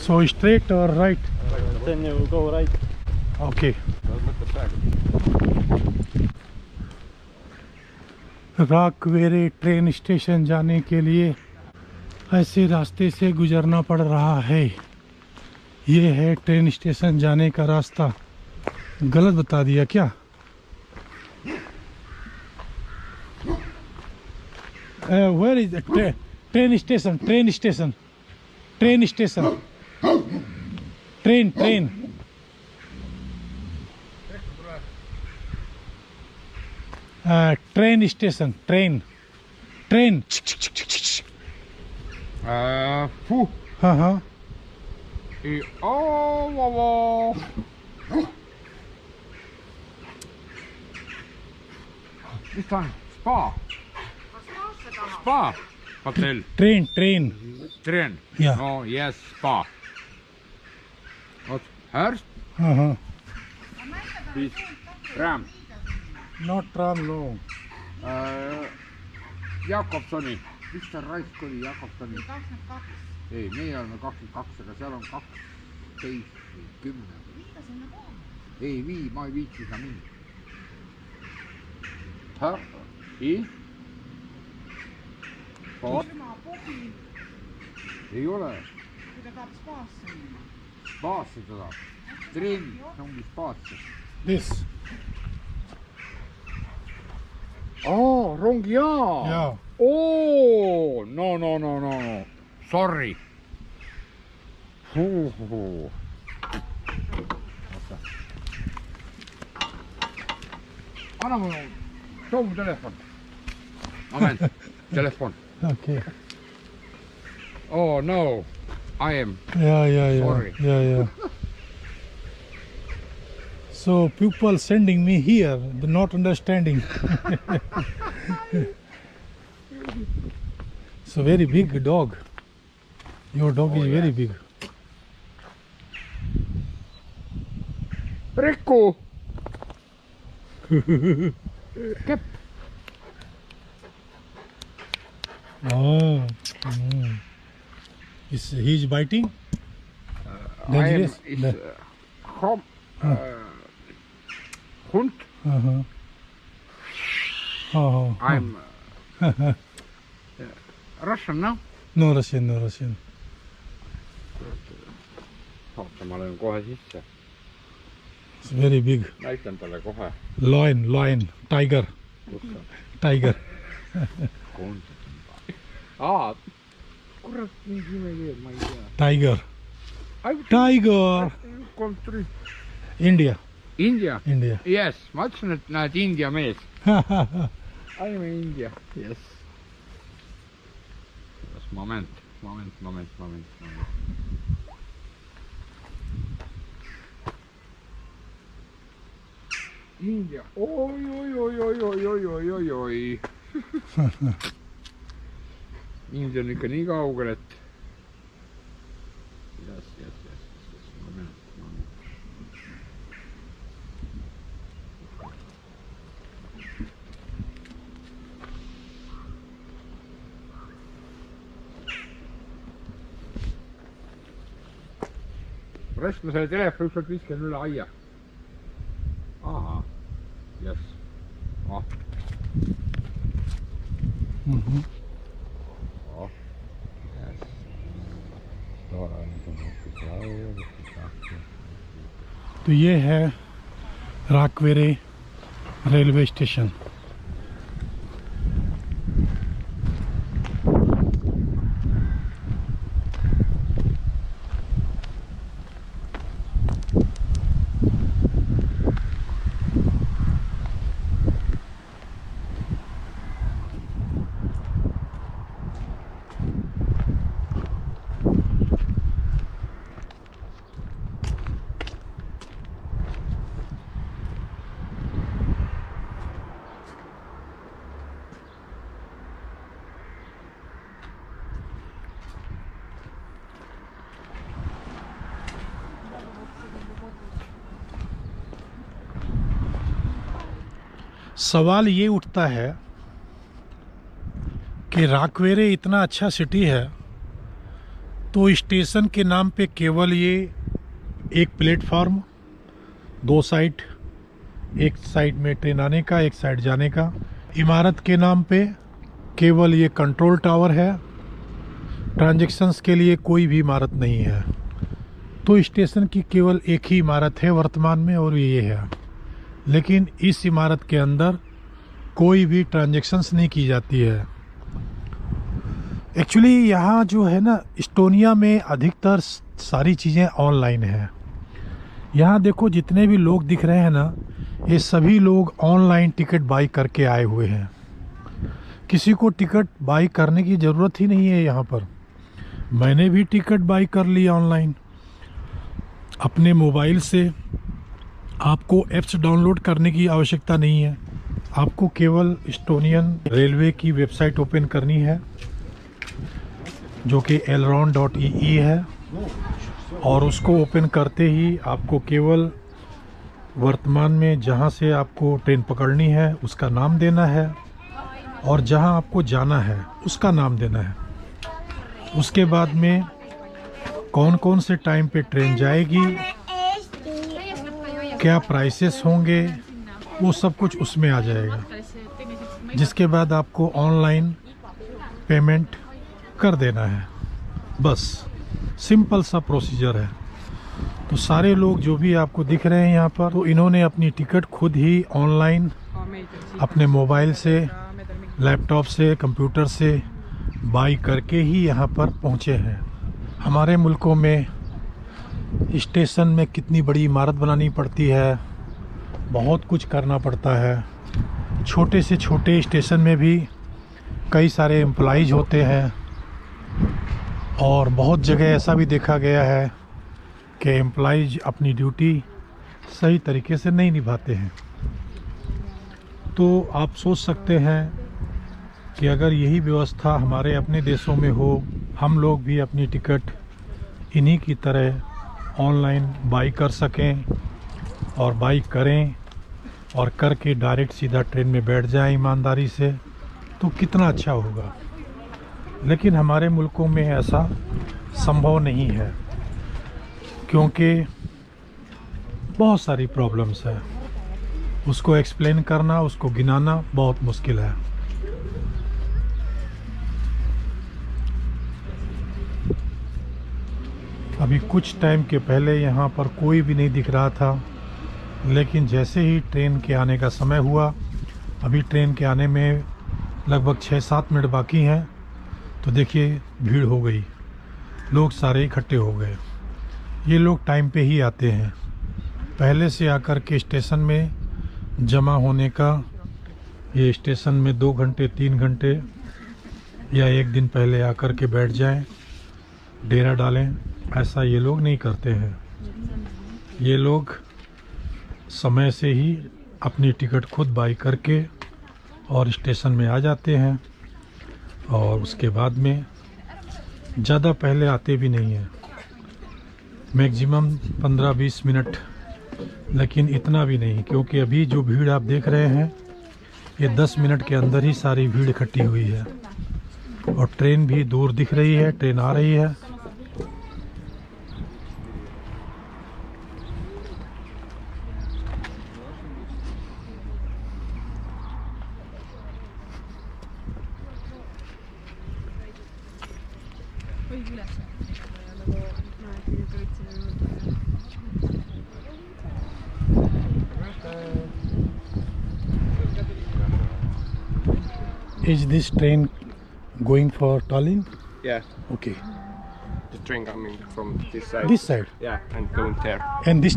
So straight or right? Then you go right. Okay. Rakvere train station जाने के लिए ऐसे रास्ते से गुजरना पड़ रहा है। ये है ट्रेन स्टेशन जाने का रास्ता। गलत बता दिया क्या? Where is the train station? Train station. Train station. Train. Train station. Train. हाँ. This time, Spa Hotel. Train. Yeah. Oh yes, Spa. What? Hers? This tram. Not tram, no. Jakobsoni. Mis ta raisk oli Jakobsoni? Ei, meie oleme 22, aga seal on 12 või 10. Ei vii, ma ei viitsi seda minna. Ei ole. Kui ta tahab spaasse minna. Spaasse ta tahab. Trenni, see ongi spaasse. This. Rongiaa. Yeah. Oh, no. Sorry. Anna mulle, too mu telefon. Moment, telefon. Okay. Oh no, I am. Yeah. Sorry. Yeah. So people sending me here, they're not understanding. So very big dog. Your dog is very big. Rikku! Kep! Oh. He's biting? Dangerous? Hund. I'm Russian now. No Russian. Oota, ma löön kohe sisse. It's very big. Näitan talle kohe. Lion, tiger. Kurat, mingi imekeel, ma ei tea. Tiger. Country. India. Yes, ma ütlesin, et näed India mees. I am India. Yes. Moment. India. Oi. India on ikka nii kaugel, et... Yes. Moment. Rest ma selle telefoni ükskord viskan üle aia. Aha. Yes. Oh. Oh. Yes. तो ये है राकवेरे railway station. सवाल ये उठता है कि राकवेरे इतना अच्छा सिटी है, तो स्टेशन के नाम पे केवल ये एक प्लेटफार्म, 2 साइड, एक साइड में ट्रेन आने का, एक साइड जाने का। इमारत के नाम पे केवल ये कंट्रोल टावर है, ट्रांजैक्शंस के लिए कोई भी इमारत नहीं है। तो स्टेशन की केवल एक ही इमारत है वर्तमान में, और ये है। लेकिन इस इमारत के अंदर कोई भी ट्रांजैक्शंस नहीं की जाती है। एक्चुअली यहाँ जो है ना, इस्टोनिया में अधिकतर सारी चीज़ें ऑनलाइन है। यहाँ देखो जितने भी लोग दिख रहे हैं ना, ये सभी लोग ऑनलाइन टिकट बाई करके आए हुए हैं। किसी को टिकट बाई करने की ज़रूरत ही नहीं है यहाँ पर। मैंने भी टिकट बाई कर लिया ऑनलाइन अपने मोबाइल से। आपको ऐप्स डाउनलोड करने की आवश्यकता नहीं है। आपको केवल इस्टोनियन रेलवे की वेबसाइट ओपन करनी है, जो कि elron.ee है, और उसको ओपन करते ही आपको केवल वर्तमान में जहां से आपको ट्रेन पकड़नी है उसका नाम देना है, और जहां आपको जाना है उसका नाम देना है। उसके बाद में कौन कौन से टाइम पे ट्रेन जाएगी, क्या प्राइसेस होंगे, वो सब कुछ उसमें आ जाएगा। जिसके बाद आपको ऑनलाइन पेमेंट कर देना है। बस सिंपल सा प्रोसीजर है। तो सारे लोग जो भी आपको दिख रहे हैं यहाँ पर, तो इन्होंने अपनी टिकट खुद ही ऑनलाइन अपने मोबाइल से, लैपटॉप से, कंप्यूटर से बाई करके ही यहाँ पर पहुँचे हैं। हमारे मुल्कों में स्टेशन में कितनी बड़ी इमारत बनानी पड़ती है, बहुत कुछ करना पड़ता है। छोटे से छोटे स्टेशन में भी कई सारे एम्प्लॉइज होते हैं, और बहुत जगह ऐसा भी देखा गया है कि एम्प्लॉइज अपनी ड्यूटी सही तरीके से नहीं निभाते हैं। तो आप सोच सकते हैं कि अगर यही व्यवस्था हमारे अपने देशों में हो, हम लोग भी अपनी टिकट इन्हीं की तरह ऑनलाइन बाई कर सकें, और बाई करें, और करके डायरेक्ट सीधा ट्रेन में बैठ जाएं ईमानदारी से, तो कितना अच्छा होगा। लेकिन हमारे मुल्कों में ऐसा संभव नहीं है, क्योंकि बहुत सारी प्रॉब्लम्स है। उसको एक्सप्लेन करना, उसको गिनाना बहुत मुश्किल है। अभी कुछ टाइम के पहले यहाँ पर कोई भी नहीं दिख रहा था, लेकिन जैसे ही ट्रेन के आने का समय हुआ, अभी ट्रेन के आने में लगभग 6-7 मिनट बाकी हैं, तो देखिए भीड़ हो गई, लोग सारे इकट्ठे हो गए। ये लोग टाइम पे ही आते हैं। पहले से आकर के स्टेशन में जमा होने का, ये स्टेशन में 2 घंटे 3 घंटे या 1 दिन पहले आकर के बैठ जाएं, डेरा डालें, ऐसा ये लोग नहीं करते हैं। ये लोग समय से ही अपनी टिकट खुद बाई करके और स्टेशन में आ जाते हैं, और उसके बाद में ज़्यादा पहले आते भी नहीं हैं। मैक्सिमम 15-20 मिनट, लेकिन इतना भी नहीं, क्योंकि अभी जो भीड़ आप देख रहे हैं, ये 10 मिनट के अंदर ही सारी भीड़ इकट्ठी हुई है। और ट्रेन भी दूर दिख रही है, ट्रेन आ रही है। Is this train going for Tallinn? Yeah, Okay. the train coming from this side. This side. Yeah, and going there. And this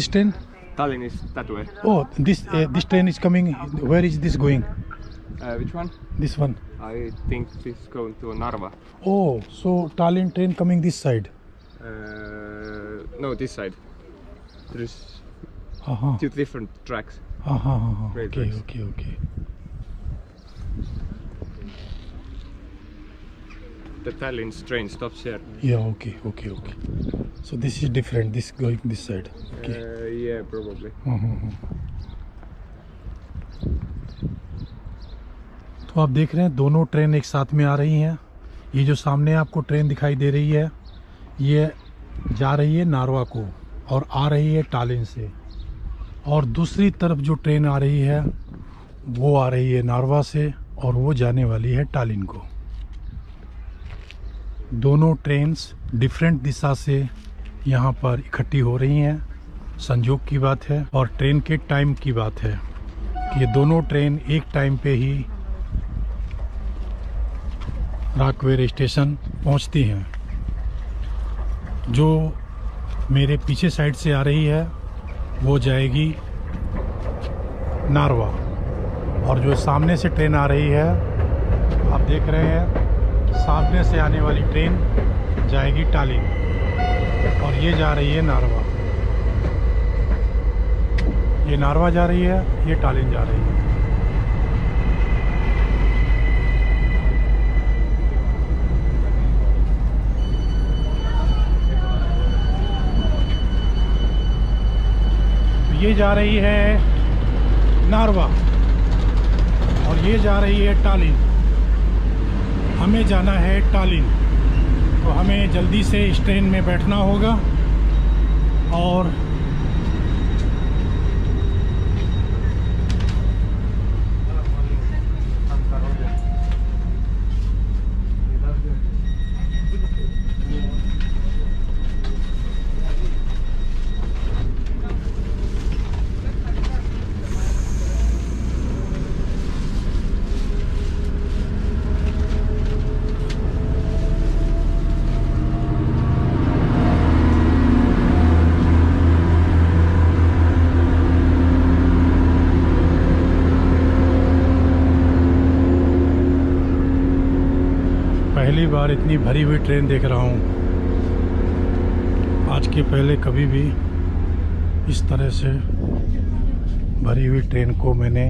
train? Tallinn is that way. Oh, this train is coming. Where is this going? Which one? This one. I think this is going to Narva. Oh, so Tallinn train coming this side. No, this side. There's Uh-huh. 2 different tracks. Uh-huh. Great Okay, tracks. okay. The Tallinn train stops here. Yeah, okay. So this is different. This going this side. Okay. Yeah, probably. तो आप देख रहे हैं दोनों train एक साथ में आ रही हैं। ये जो सामने आपको ट्रेन दिखाई दे रही है, ये जा रही है नारवा को और आ रही है टालिन से, और दूसरी तरफ जो ट्रेन आ रही है वो आ रही है नारवा से और वो जाने वाली है टालिन को। दोनों ट्रेन्स डिफरेंट दिशा से यहाँ पर इकट्ठी हो रही हैं। संयोग की बात है और ट्रेन के टाइम की बात है कि ये दोनों ट्रेन एक टाइम पे ही राकवेर स्टेशन पहुँचती हैं। जो मेरे पीछे साइड से आ रही है वो जाएगी नारवा, और जो सामने से ट्रेन आ रही है आप देख रहे हैं, सामने से आने वाली ट्रेन जाएगी टालिन और ये जा रही है नारवा। ये नारवा जा रही है, ये टालिन जा रही है। ये जा रही है नारवा और ये जा रही है टालिन। हमें जाना है टालिन, तो हमें जल्दी से इस ट्रेन में बैठना होगा और पहली बार इतनी भरी हुई ट्रेन देख रहा हूँ। आज के पहले कभी भी इस तरह से भरी हुई ट्रेन को मैंने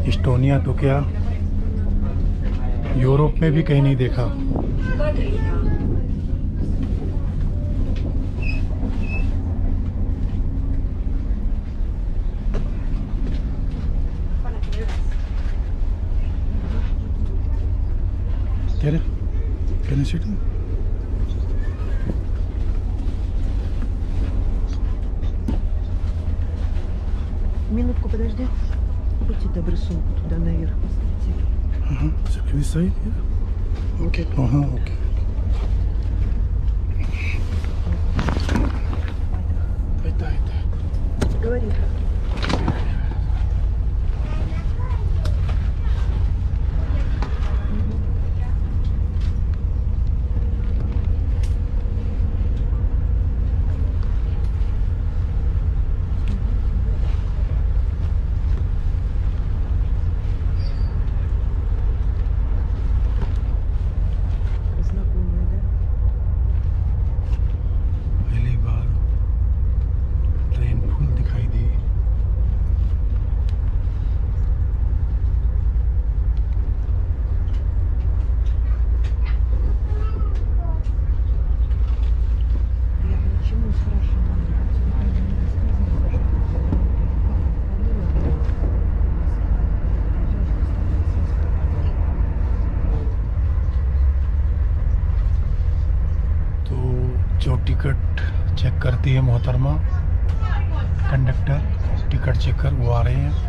इस्टोनिया तो क्या यूरोप में भी कहीं नहीं देखा। Can I sit down? Минутку подожди. Будьте добры, сумку туда наверх поставьте. So can we say it here? Okay. Okay. Говори. पहली बार ट्रेन फुल दिखाई दी। Я почему спрашиваю? तो जो टिकट चेक करती है मोहतरमा कंडक्टर, टिकट चेकर, वो आ रहे हैं।